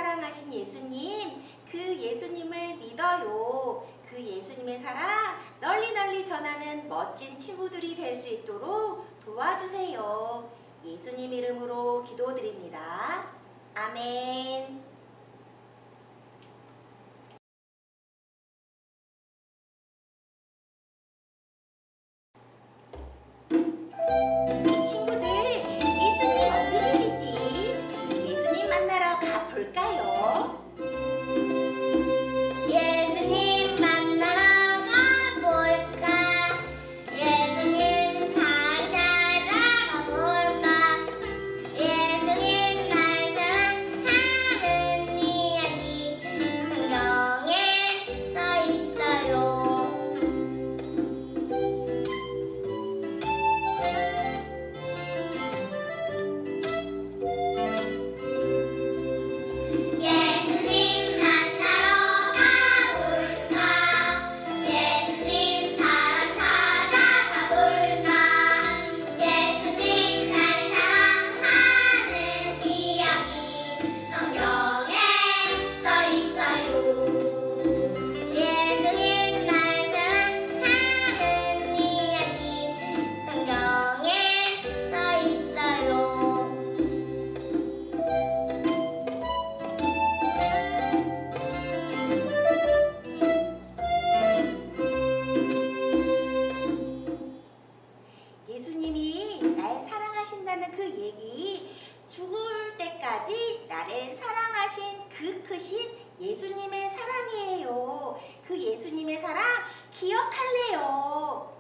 사랑하신 예수님, 그 예수님을 믿어요. 그 예수님의 사랑 널리 널리 전하는 멋진 친구들이 될 수 있도록 도와주세요. 예수님 이름으로 기도드립니다. 아멘. 친구들, 예수님 어디 계시지? 예수님 만나러 가볼까요? 예수님 만나러 가볼까? 예수님 잘 찾아가볼까? 예수님 날 사랑하는 이야기 성경에 써있어요. 예수님 만나러 가볼까? 예수님 사랑 찾아가볼까? 예수님 날 사랑하는 이야기 성경에 써있어요. 예수님 날 사랑하는 이야기 성경에 써있어요. 예수님이 날 사랑하신다는 그 얘기, 죽을 때까지 나를 사랑하신 그 크신 예수님의 사랑이에요. 그 예수님의 사랑 기억할래요.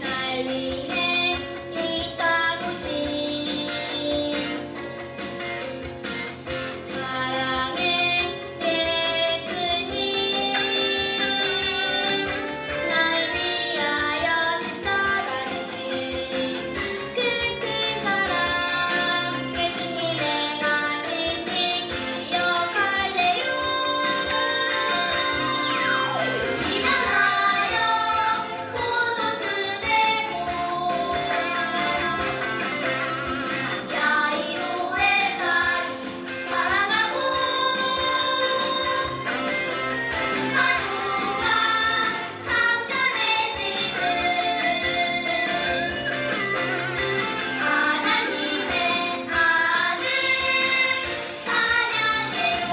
날 위해 이 땅오신 사랑의 예수님, 날 위하여 십자가 지신 그 큰 사랑, 예수님 행하신 일 기억할래요. 일어나요 포도주 들고 야이로의 딸 사랑하고 하루가 참전해지는 하나님의 아들 찬양해요.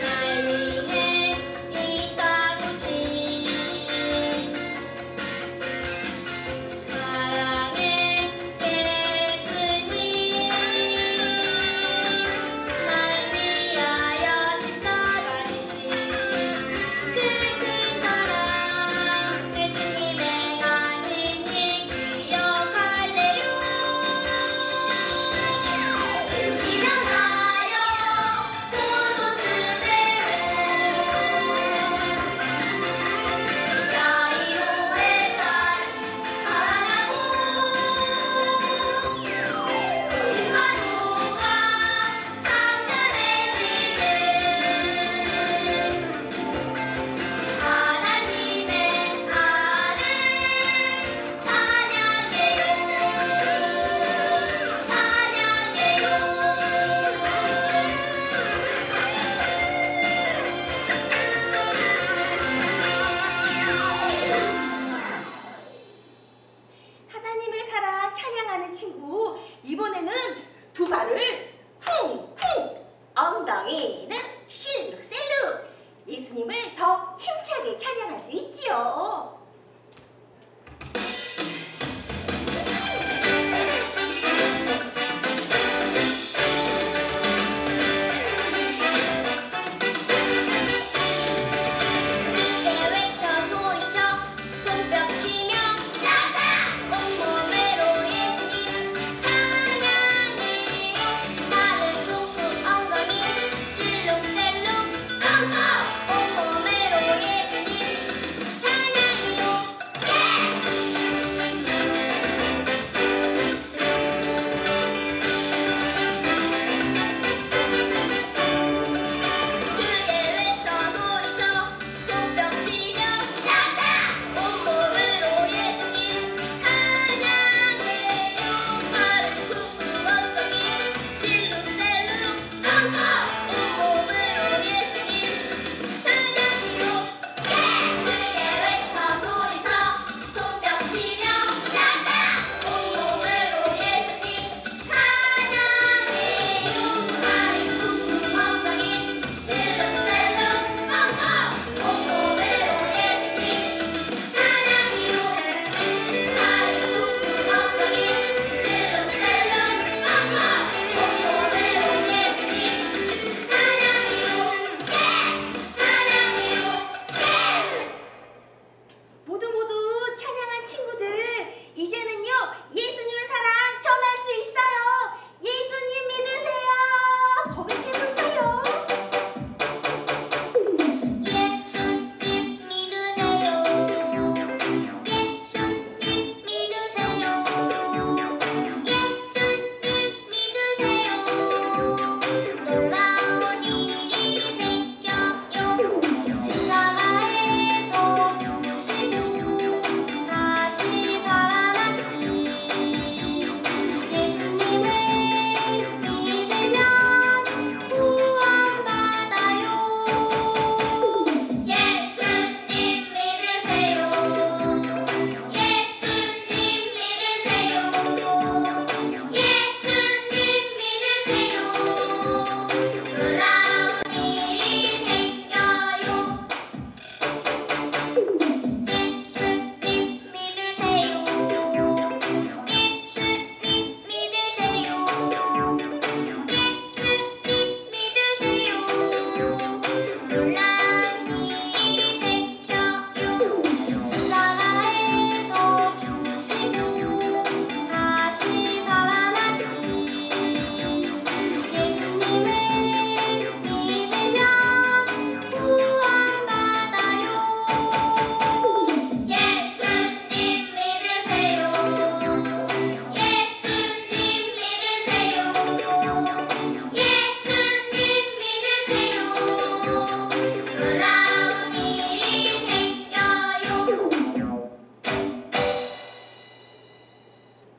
날 위해 이 땅오신 사랑의 예수님, 날 위하여 십자가 지신 그 큰 사랑, 예수님 행하신 일 기억할래요. 일어나요 포도주 들고 야이로의 딸 사랑하고 하루가 참전해지는 하나님의 아들 찬양해요. 하나님의 사랑 찬양하는 친구, 이번에는 두 발을 쿵쿵, 엉덩이는 실룩셀룩. 예수님을 더 힘차게 찬양할 수 있지요.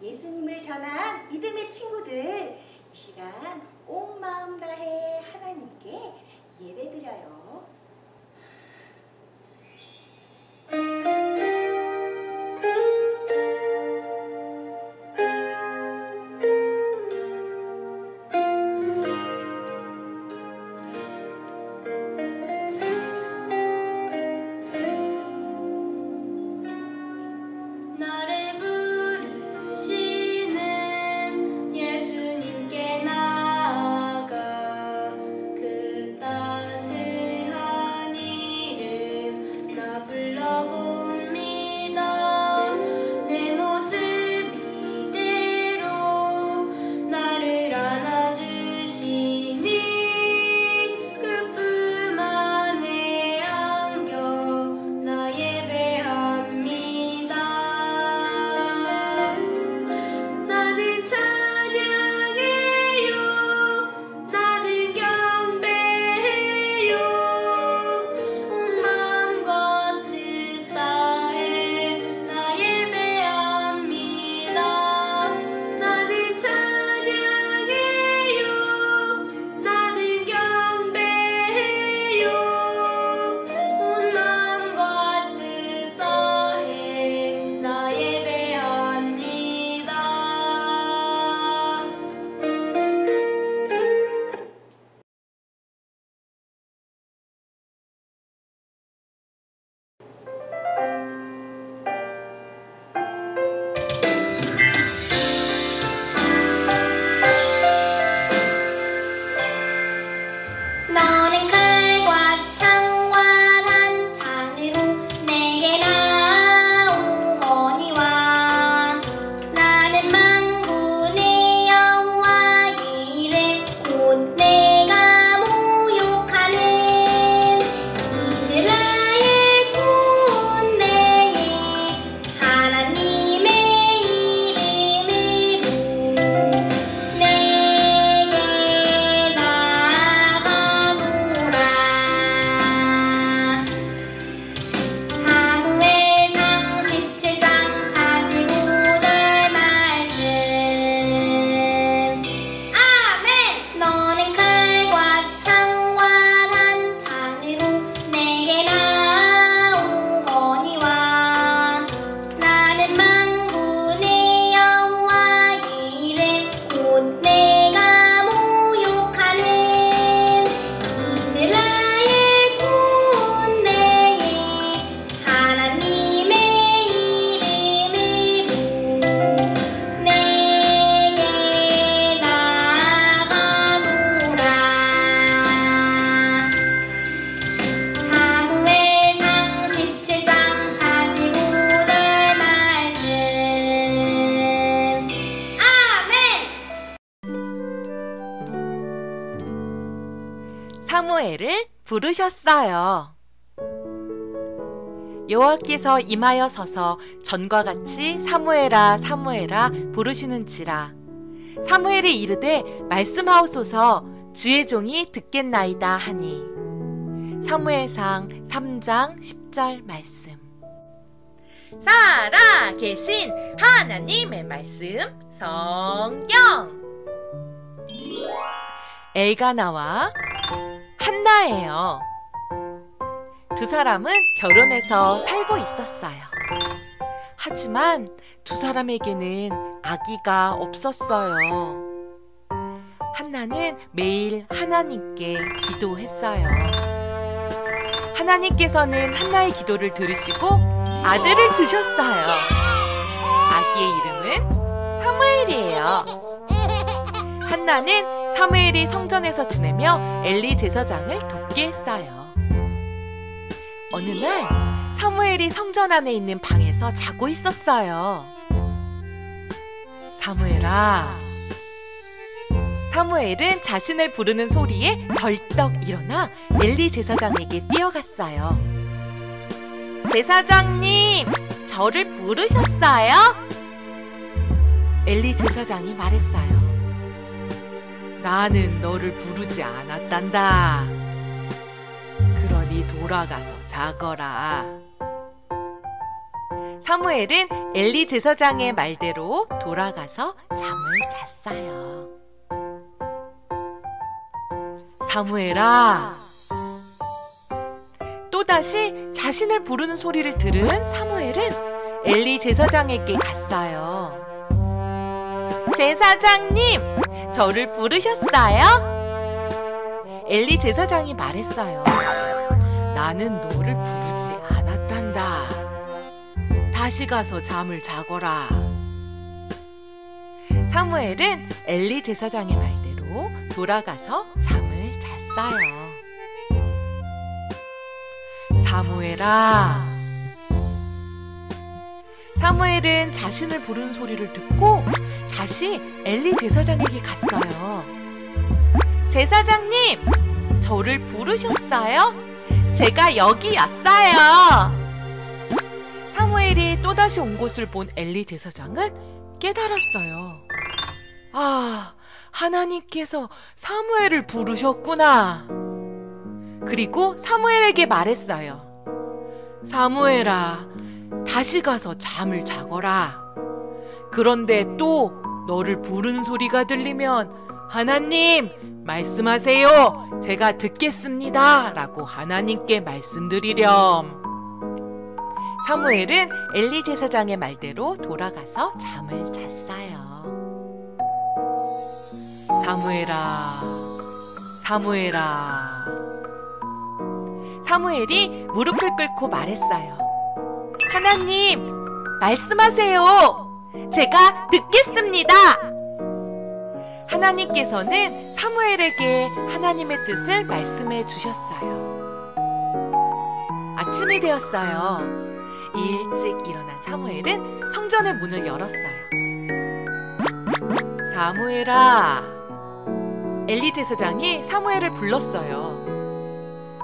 예수님을 전한 믿음의 친구들, 이 시간 온 마음 다해 하나님께 예배드려요. 나를 부르시는 예수님께 나아가 그 따스한 이름 나 불러봅니다. 내 모습 이대로 나를 안아주시니 그 품 안에 안겨 나 예배합니다. 나는 찬양해요. 나는 경배해요. 온 마음과 뜻 다해 나 예배합니다. 나는 찬양해요. 나는 경배해요. 온 마음과 뜻 다해 나 예배합니다. 너는 칼과 창과 단창으로 내게 나오거니와 나는 만군의 여호와의 이름 곧 내가 모욕하는 이스라엘 군대의 하나님의 이름으로 내게 나가노라. 사무엘상 17장 45절 말씀. 아멘. 너는 칼과 창과 단창으로 내게 나오거니와 나는 만군의 여호와의 이름 곧 내가 모욕하는 이스라엘 군대의 하나님의 이름으로 내게 나가노라. 사무엘상 17장 45절 말씀. 아멘. 사무엘을 부르셨어요. 여호와께서 임하여 서서 전과 같이 사무엘아 사무엘아 부르시는지라. 사무엘이 이르되 말씀하옵소서 주의 종이 듣겠나이다 하니. 사무엘상 3장 10절 말씀. 살아 계신 하나님의 말씀 성경. 엘가나와 한나예요. 두 사람은 결혼해서 살고 있었어요. 하지만 두 사람에게는 아기가 없었어요. 한나는 매일 하나님께 기도했어요. 하나님께서는 한나의 기도를 들으시고 아들을 주셨어요. 아기의 이름은 사무엘이에요. 한나는 사무엘이 성전에서 지내며 엘리 제사장을 돕게 했어요. 어느 날 사무엘이 성전 안에 있는 방에서 자고 있었어요. 사무엘아. 사무엘은 자신을 부르는 소리에 벌떡 일어나 엘리 제사장에게 뛰어갔어요. 제사장님, 저를 부르셨어요? 엘리 제사장이 말했어요. 나는 너를 부르지 않았단다. 그러니 돌아가서 자거라. 사무엘은 엘리 제사장의 말대로 돌아가서 잠을 잤어요. 사무엘아! 또다시 자신을 부르는 소리를 들은 사무엘은 엘리 제사장에게 갔어요. 제사장님, 저를 부르셨어요? 엘리 제사장이 말했어요. 나는 너를 부르지 않았단다. 다시 가서 잠을 자거라. 사무엘은 엘리 제사장의 말대로 돌아가서 잠을 잤어요. 사무엘아! 사무엘은 자신을 부르는 소리를 듣고 다시 엘리 제사장에게 갔어요. 제사장님, 저를 부르셨어요? 제가 여기 왔어요. 사무엘이 또다시 온 곳을 본 엘리 제사장은 깨달았어요. 아, 하나님께서 사무엘을 부르셨구나. 그리고 사무엘에게 말했어요. 사무엘아, 다시 가서 잠을 자거라. 그런데 또 너를 부르는 소리가 들리면 하나님, 말씀하세요. 제가 듣겠습니다. 라고 하나님께 말씀드리렴. 사무엘은 엘리 제사장의 말대로 돌아가서 잠을 잤어요. 사무엘아, 사무엘아. 사무엘이 무릎을 꿇고 말했어요. 하나님, 말씀하세요. 제가 듣겠습니다. 하나님께서는 사무엘에게 하나님의 뜻을 말씀해 주셨어요. 아침이 되었어요. 일찍 일어난 사무엘은 성전의 문을 열었어요. 사무엘아! 엘리 제사장이 사무엘을 불렀어요.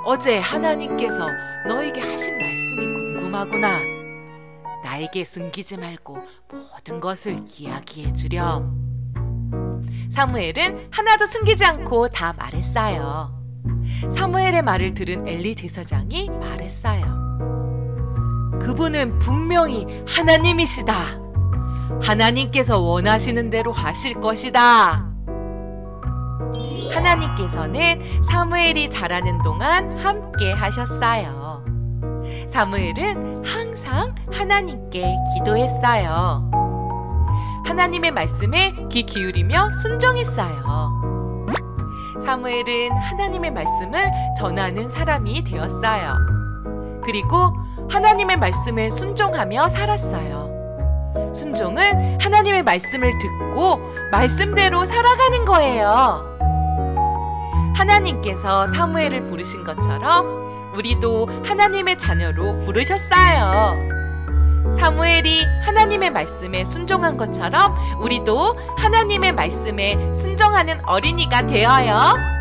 어제 하나님께서 너에게 하신 말씀이 궁금하구나. 나에게 숨기지 말고 모든 것을 이야기해 주렴. 사무엘은 하나도 숨기지 않고 다 말했어요. 사무엘의 말을 들은 엘리 제사장이 말했어요. 그분은 분명히 하나님이시다. 하나님께서 원하시는 대로 하실 것이다. 하나님께서는 사무엘이 자라는 동안 함께 하셨어요. 사무엘은 항상 하나님께 기도했어요. 하나님의 말씀에 귀 기울이며 순종했어요. 사무엘은 하나님의 말씀을 전하는 사람이 되었어요. 그리고 하나님의 말씀에 순종하며 살았어요. 순종은 하나님의 말씀을 듣고 말씀대로 살아가는 거예요. 하나님께서 사무엘을 부르신 것처럼 우리도 하나님의 자녀로 부르셨어요. 사무엘이 하나님의 말씀에 순종한 것처럼 우리도 하나님의 말씀에 순종하는 어린이가 되어요.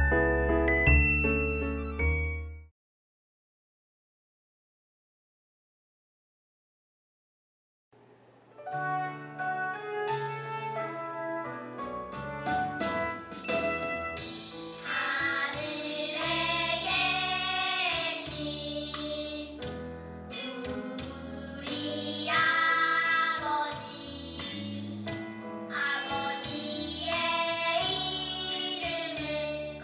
아버지의 이름을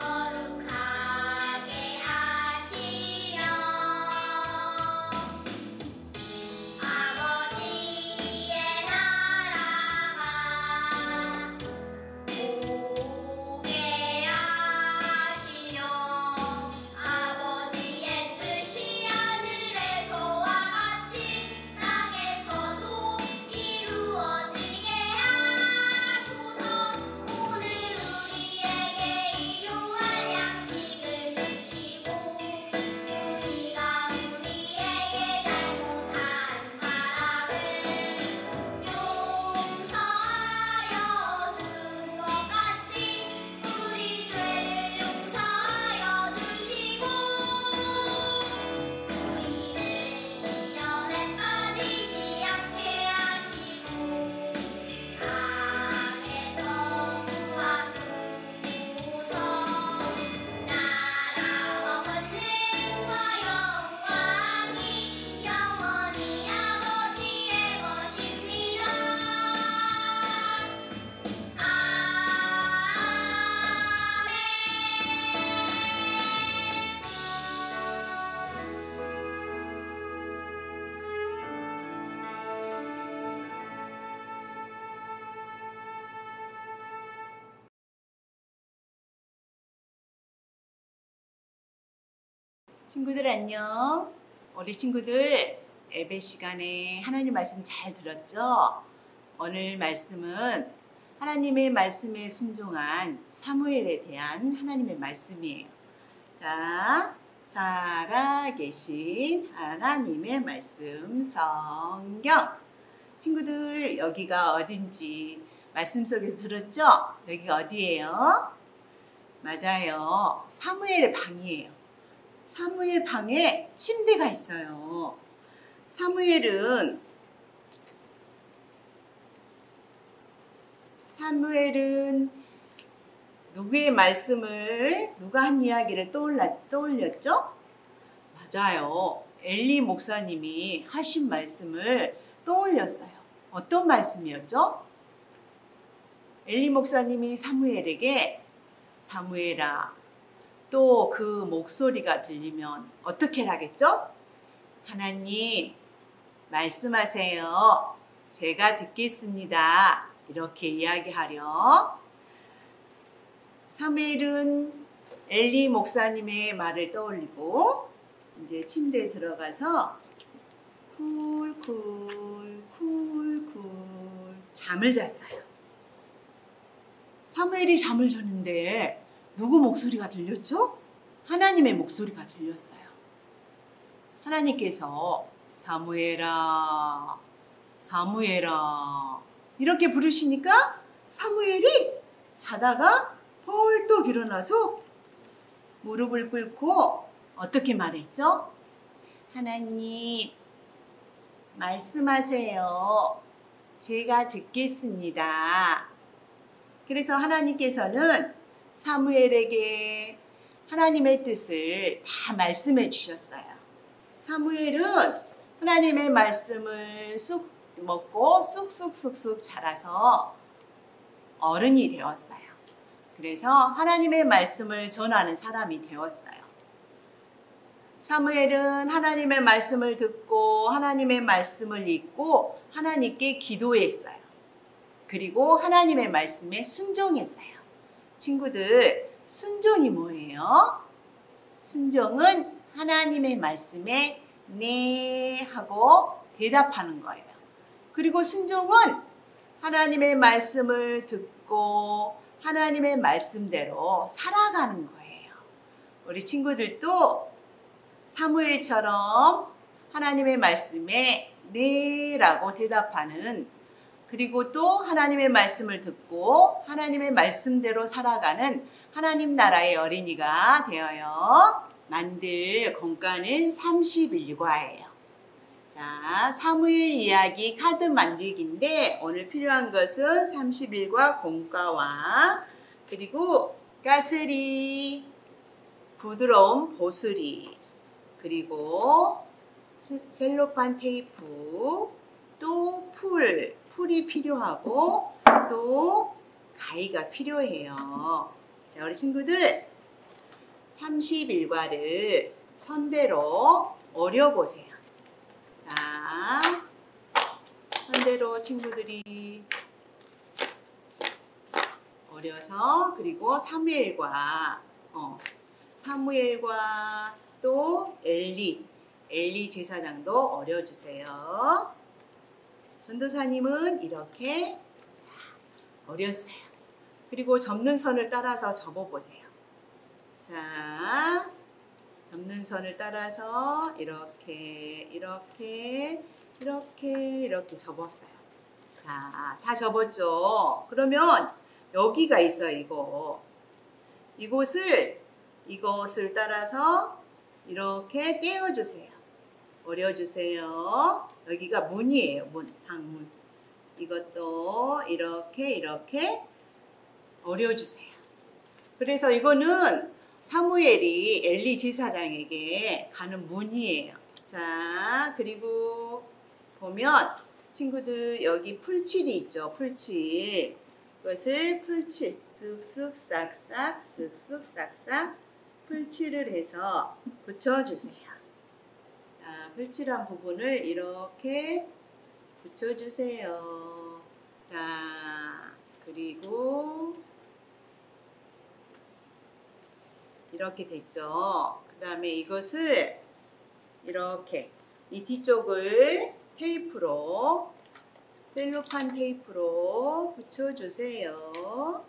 친구들 안녕. 우리 친구들 예배 시간에 하나님 말씀 잘 들었죠? 오늘 말씀은 하나님의 말씀에 순종한 사무엘에 대한 하나님의 말씀이에요. 자, 살아계신 하나님의 말씀 성경. 친구들 여기가 어딘지 말씀 속에서 들었죠? 여기가 어디예요? 맞아요. 사무엘 방이에요. 사무엘 방에 침대가 있어요. 사무엘은 누구의 말씀을 누가 한 이야기를 떠올렸죠? 맞아요. 엘리 목사님이 하신 말씀을 떠올렸어요. 어떤 말씀이었죠? 엘리 목사님이 사무엘에게 사무엘아, 또 그 목소리가 들리면 어떻게 하겠죠? 하나님 말씀하세요. 제가 듣겠습니다. 이렇게 이야기하려 사무엘은 엘리 목사님의 말을 떠올리고 이제 침대에 들어가서 쿨쿨 잠을 잤어요. 사무엘이 잠을 잤는데 누구 목소리가 들렸죠? 하나님의 목소리가 들렸어요. 하나님께서 사무엘아, 사무엘아 이렇게 부르시니까 사무엘이 자다가 벌떡 일어나서 무릎을 꿇고 어떻게 말했죠? 하나님 말씀하세요. 제가 듣겠습니다. 그래서 하나님께서는 사무엘에게 하나님의 뜻을 다 말씀해 주셨어요. 사무엘은 하나님의 말씀을 쑥 먹고 쑥쑥 자라서 어른이 되었어요. 그래서 하나님의 말씀을 전하는 사람이 되었어요. 사무엘은 하나님의 말씀을 듣고 하나님의 말씀을 읽고 하나님께 기도했어요. 그리고 하나님의 말씀에 순종했어요. 친구들, 순종이 뭐예요? 순종은 하나님의 말씀에 네 하고 대답하는 거예요. 그리고 순종은 하나님의 말씀을 듣고 하나님의 말씀대로 살아가는 거예요. 우리 친구들도 사무엘처럼 하나님의 말씀에 네 라고 대답하는, 그리고 또 하나님의 말씀을 듣고 하나님의 말씀대로 살아가는 하나님 나라의 어린이가 되어요 만들 공과는 31과예요. 자, 사무엘 이야기 카드 만들기인데 오늘 필요한 것은 31과 공과와 그리고 가스리, 부드러운 보슬이, 그리고 셀로판 테이프, 또 풀이 필요하고 또 가위가 필요해요. 자, 우리 친구들 31과를 선대로 어려보세요. 자, 선대로 친구들이 어려서, 그리고 사무엘과 또 엘리 제사장도 어려주세요. 전도사님은 이렇게 어렸어요. 그리고 접는 선을 따라서 접어보세요. 자, 접는 선을 따라서 이렇게 접었어요. 자, 다 접었죠? 그러면 여기가 있어요. 이것을 따라서 이렇게 떼어주세요. 어려주세요. 여기가 문이에요. 방문. 이것도 이렇게 어려주세요. 그래서 이거는 사무엘이 엘리 제사장에게 가는 문이에요. 자, 그리고 보면 친구들 여기 풀칠이 있죠. 풀칠. 이것을 풀칠. 쓱쓱 싹싹 풀칠을 해서 붙여주세요. 자, 풀칠한 부분을 이렇게 붙여주세요. 자, 그리고 이렇게 됐죠. 그 다음에 이것을 이렇게 이 뒤쪽을 테이프로, 셀로판 테이프로 붙여주세요.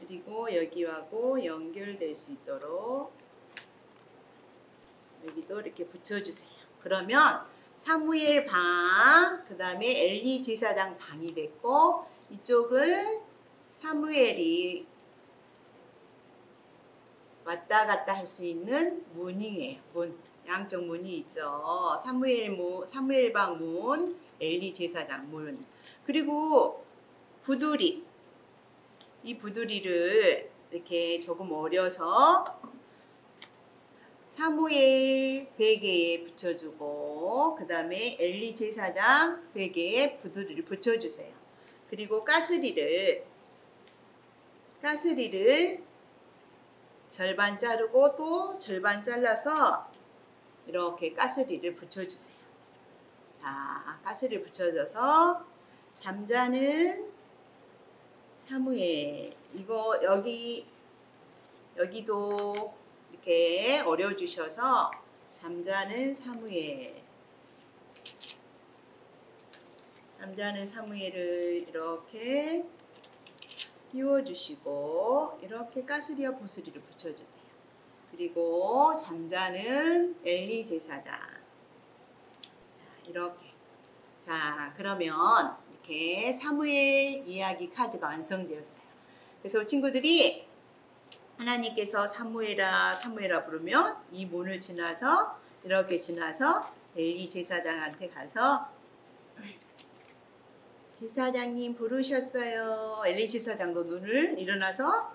그리고 여기하고 연결될 수 있도록 여기도 이렇게 붙여주세요. 그러면 사무엘 방, 그 다음에 엘리 제사장 방이 됐고, 이쪽은 사무엘이 왔다 갔다 할 수 있는 문이에요. 문, 양쪽 문이 있죠. 사무엘 방 문, 엘리 제사장 문. 그리고 부두리, 이 부두리를 이렇게 조금 어려서 사무엘 베개에 붙여주고, 그 다음에 엘리 제사장 베개에 부두리를 붙여주세요. 그리고 가스리를 절반 자르고 또 절반 잘라서 이렇게 가스리를 붙여주세요. 자, 가스리를 붙여줘서 잠자는 사무엘, 이거 여기도 이렇게 어려주셔서 잠자는 사무엘을 이렇게 끼워주시고 이렇게 가스리와 보스리를 붙여주세요. 그리고 잠자는 엘리 제사장, 이렇게. 자, 그러면 이렇게 사무엘 이야기 카드가 완성되었어요. 그래서 친구들이 하나님께서 사무엘아 사무엘아 부르면 이 문을 지나서 이렇게 지나서 엘리 제사장한테 가서 제사장님 부르셨어요. 엘리 제사장도 눈을 일어나서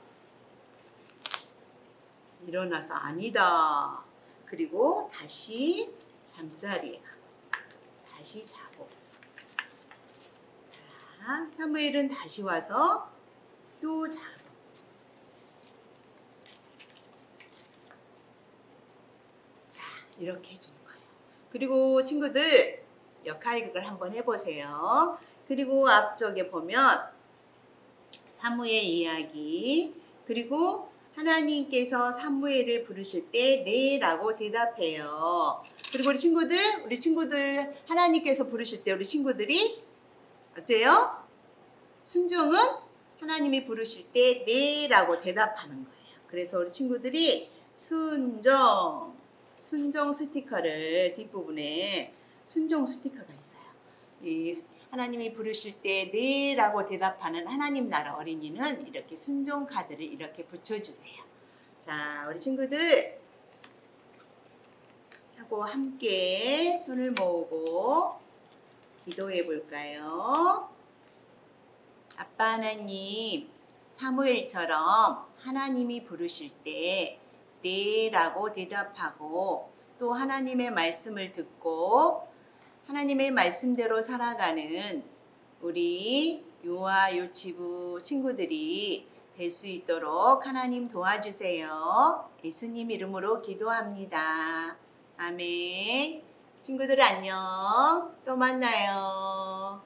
아니다. 그리고 다시 잠자리에 다시 자고. 자, 사무엘은 다시 와서 또 자고. 자, 이렇게 해주는 거예요. 그리고 친구들 역할극을 한번 해보세요. 그리고 앞쪽에 보면 사무엘 이야기, 그리고 하나님께서 사무엘을 부르실 때 네라고 대답해요. 그리고 우리 친구들 하나님께서 부르실 때 우리 친구들이 어때요? 순종은 하나님이 부르실 때 네라고 대답하는 거예요. 그래서 우리 친구들이 순종 스티커를 뒷부분에 순종 스티커가 있어요. 이 하나님이 부르실 때 네라고 대답하는 하나님 나라 어린이는 이렇게 순종 카드를 이렇게 붙여주세요. 자, 우리 친구들 하고 함께 손을 모으고 기도해 볼까요? 아빠 하나님, 사무엘처럼 하나님이 부르실 때 네라고 대답하고 또 하나님의 말씀을 듣고 하나님의 말씀대로 살아가는 우리 유아 유치부 친구들이 될 수 있도록 하나님 도와주세요. 예수님 이름으로 기도합니다. 아멘. 친구들 안녕. 또 만나요.